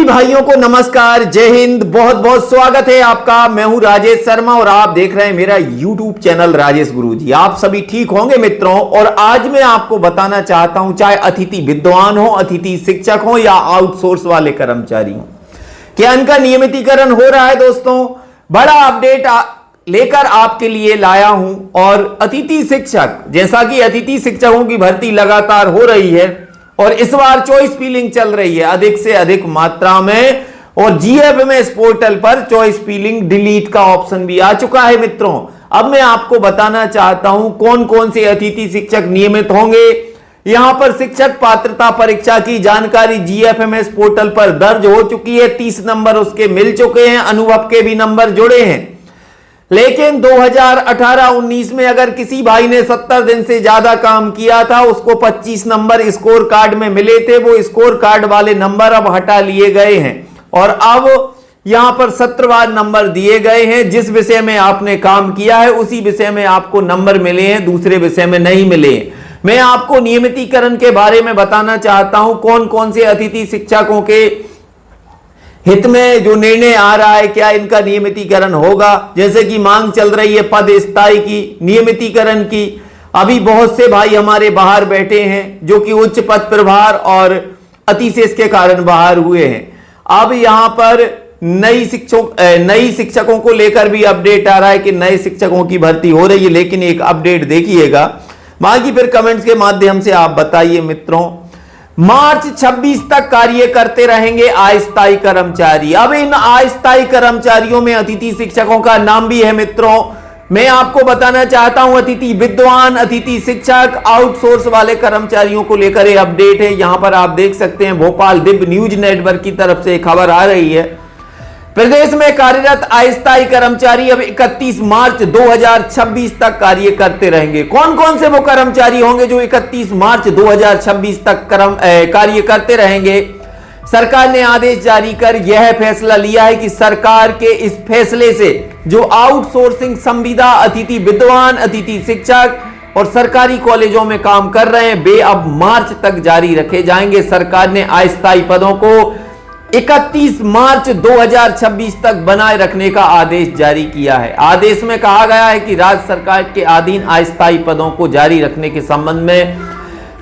सभी भाइयों को नमस्कार, जय हिंद। बहुत बहुत स्वागत है आपका। मैं हूं राजेश शर्मा और आप देख रहे हैं मेरा YouTube चैनल राजेश गुरुजी। आप सभी ठीक होंगे मित्रों। और आज मैं आपको बताना चाहता हूं, चाहे अतिथि विद्वान हो, अतिथि शिक्षक हो या आउटसोर्स वाले कर्मचारी हो, क्या इनका नियमितीकरण हो रहा है। दोस्तों, बड़ा अपडेट लेकर आपके लिए लाया हूं। और अतिथि शिक्षक, जैसा कि अतिथि शिक्षकों की भर्ती लगातार हो रही है और इस बार चॉइस फिलिंग चल रही है अधिक से अधिक मात्रा में, और जीएफएमएस पोर्टल पर चॉइस फिलिंग डिलीट का ऑप्शन भी आ चुका है मित्रों। अब मैं आपको बताना चाहता हूं कौन कौन से अतिथि शिक्षक नियमित होंगे। यहां पर शिक्षक पात्रता परीक्षा की जानकारी जीएफएमएस पोर्टल पर दर्ज हो चुकी है। 30 नंबर उसके मिल चुके हैं, अनुभव के भी नंबर जुड़े हैं। लेकिन 2018-19 में अगर किसी भाई ने 70 दिन से ज्यादा काम किया था, उसको 25 नंबर स्कोर कार्ड में मिले थे। वो स्कोर कार्ड वाले नंबर अब हटा लिए गए हैं और अब यहां पर सत्रवार नंबर दिए गए हैं। जिस विषय में आपने काम किया है उसी विषय में आपको नंबर मिले हैं, दूसरे विषय में नहीं मिले हैं। मैं आपको नियमितीकरण के बारे में बताना चाहता हूं, कौन कौन से अतिथि शिक्षकों के हित में जो निर्णय आ रहा है, क्या इनका नियमितीकरण होगा। जैसे कि मांग चल रही है पद स्थायी की, नियमितीकरण की। अभी बहुत से भाई हमारे बाहर बैठे हैं जो कि उच्च पद प्रभार और अतिशेष के कारण बाहर हुए हैं। अब यहां पर नई शिक्षकों को लेकर भी अपडेट आ रहा है कि नए शिक्षकों की भर्ती हो रही है। लेकिन एक अपडेट देखिएगा, बाकी फिर कमेंट्स के माध्यम से आप बताइए मित्रों। मार्च 26 तक कार्य करते रहेंगे अस्थायी कर्मचारी। अब इन अस्थायी कर्मचारियों में अतिथि शिक्षकों का नाम भी है मित्रों। मैं आपको बताना चाहता हूं, अतिथि विद्वान, अतिथि शिक्षक, आउटसोर्स वाले कर्मचारियों को लेकर यह अपडेट है। यहां पर आप देख सकते हैं, भोपाल दिव्य न्यूज नेटवर्क की तरफ से खबर आ रही है। प्रदेश में कार्यरत अस्थायी कर्मचारी अब 31 मार्च 2026 तक कार्य करते रहेंगे। कौन कौन से वो कर्मचारी होंगे जो 31 मार्च 2026 तक कार्य करते रहेंगे। सरकार ने आदेश जारी कर यह फैसला लिया है कि सरकार के इस फैसले से जो आउटसोर्सिंग संविदा अतिथि विद्वान, अतिथि शिक्षक और सरकारी कॉलेजों में काम कर रहे हैं, वे अब मार्च तक जारी रखे जाएंगे। सरकार ने अस्थायी पदों को 31 मार्च 2026 तक बनाए रखने का आदेश जारी किया है। आदेश में कहा गया है कि राज्य सरकार के अधीन अस्थायी पदों को जारी रखने के संबंध में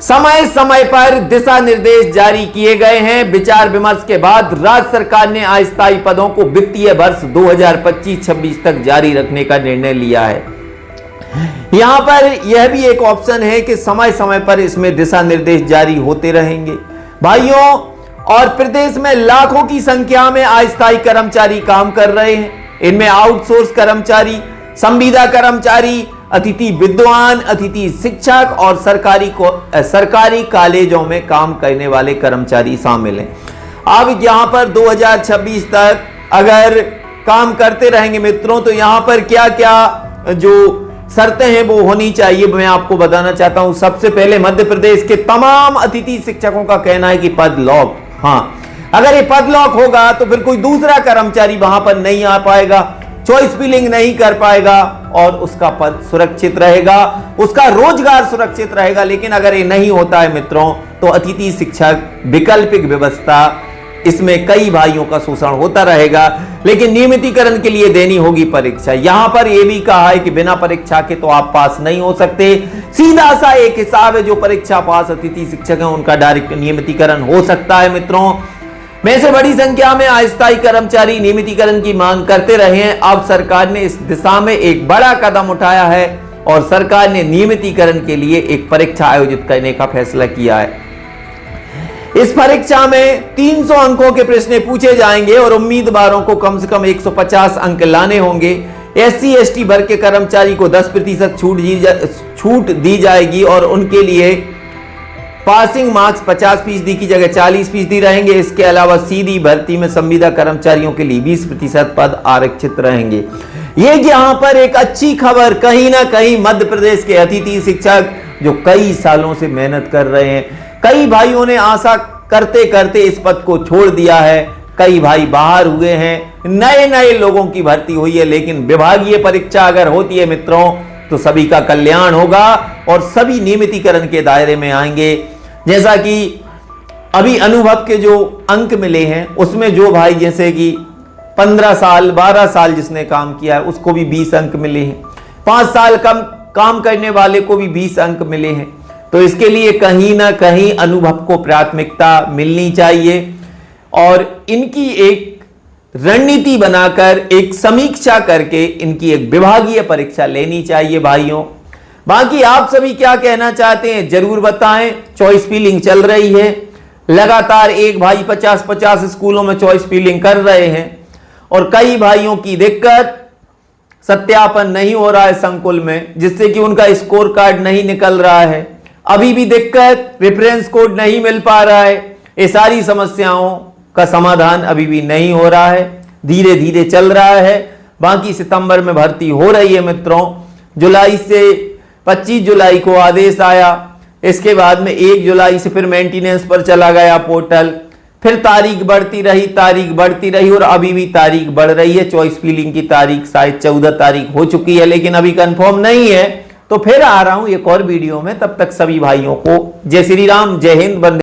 समय समय पर दिशा निर्देश जारी किए गए हैं। विचार विमर्श के बाद राज्य सरकार ने अस्थायी पदों को वित्तीय वर्ष 2025-26 तक जारी रखने का निर्णय लिया है। यहां पर यह भी एक ऑप्शन है कि समय समय पर इसमें दिशा निर्देश जारी होते रहेंगे भाइयों। और प्रदेश में लाखों की संख्या में अस्थायी कर्मचारी काम कर रहे हैं। इनमें आउटसोर्स कर्मचारी, संविदा कर्मचारी, अतिथि विद्वान, अतिथि शिक्षक और सरकारी कॉलेजों में काम करने वाले कर्मचारी शामिल हैं। अब यहां पर 2026 तक अगर काम करते रहेंगे मित्रों, तो यहां पर क्या क्या जो शर्तें हैं वो होनी चाहिए, मैं आपको बताना चाहता हूं। सबसे पहले मध्य प्रदेश के तमाम अतिथि शिक्षकों का कहना है कि पद लॉक। हाँ, अगर ये पद लॉक होगा तो फिर कोई दूसरा कर्मचारी वहां पर नहीं आ पाएगा, चॉइस फिलिंग नहीं कर पाएगा और उसका पद सुरक्षित रहेगा, उसका रोजगार सुरक्षित रहेगा। लेकिन अगर ये नहीं होता है मित्रों, तो अतिथि शिक्षक वैकल्पिक व्यवस्था, इसमें कई भाइयों का शोषण होता रहेगा। लेकिन नियमितीकरण के लिए देनी होगी परीक्षा। यहां पर यह भी कहा है कि बिना परीक्षा के तो आप पास नहीं हो सकते। सीधा सा एक हिसाब है, जो परीक्षा पास अतिथि शिक्षक हैं उनका डायरेक्ट नियमितीकरण हो सकता है मित्रों। में से बड़ी संख्या में अस्थायी कर्मचारी नियमितीकरण की मांग करते रहे हैं। अब सरकार ने इस दिशा में एक बड़ा कदम उठाया है और सरकार ने नियमितीकरण के लिए एक परीक्षा आयोजित करने का फैसला किया है। इस परीक्षा में 300 अंकों के प्रश्न पूछे जाएंगे और उम्मीदवारों को कम से कम 150 अंक लाने होंगे। एससी एसटी वर्ग के कर्मचारी को 10% छूट दी जाएगी और उनके लिए पासिंग मार्क्स 50% की जगह 40% रहेंगे। इसके अलावा सीधी भर्ती में संविदा कर्मचारियों के लिए 20% पद आरक्षित रहेंगे। ये यहां पर एक अच्छी खबर, कहीं ना कहीं मध्य प्रदेश के अतिथि शिक्षक जो कई सालों से मेहनत कर रहे हैं, कई भाइयों ने आशा करते करते इस पद को छोड़ दिया है, कई भाई बाहर हुए हैं, नए नए लोगों की भर्ती हुई है। लेकिन विभागीय परीक्षा अगर होती है मित्रों, तो सभी का कल्याण होगा और सभी नियमितीकरण के दायरे में आएंगे। जैसा कि अभी अनुभव के जो अंक मिले हैं उसमें जो भाई जैसे कि 15 साल 12 साल जिसने काम किया है उसको भी 20 अंक मिले हैं, 5 साल कम काम करने वाले को भी 20 अंक मिले हैं। तो इसके लिए कहीं ना कहीं अनुभव को प्राथमिकता मिलनी चाहिए और इनकी एक रणनीति बनाकर एक समीक्षा करके इनकी एक विभागीय परीक्षा लेनी चाहिए भाइयों। बाकी आप सभी क्या कहना चाहते हैं जरूर बताएं। चॉइस फिलिंग चल रही है लगातार, एक भाई 50-50 स्कूलों में चॉइस फिलिंग कर रहे हैं और कई भाइयों की दिक्कत सत्यापन नहीं हो रहा है संकुल में, जिससे कि उनका स्कोर कार्ड नहीं निकल रहा है। अभी भी दिक्कत रेफरेंस कोड नहीं मिल पा रहा है। ये सारी समस्याओं का समाधान अभी भी नहीं हो रहा है, धीरे धीरे चल रहा है। बाकी सितंबर में भर्ती हो रही है मित्रों। जुलाई से 25 जुलाई को आदेश आया, इसके बाद में 1 जुलाई से फिर मेंटेनेंस पर चला गया पोर्टल, फिर तारीख बढ़ती रही और अभी भी तारीख बढ़ रही है। चॉइस फिलिंग की तारीख शायद 14 तारीख हो चुकी है लेकिन अभी कंफर्म नहीं है। तो फिर आ रहा हूं एक और वीडियो में, तब तक सभी भाइयों को जय श्री राम, जय हिंद, वंदे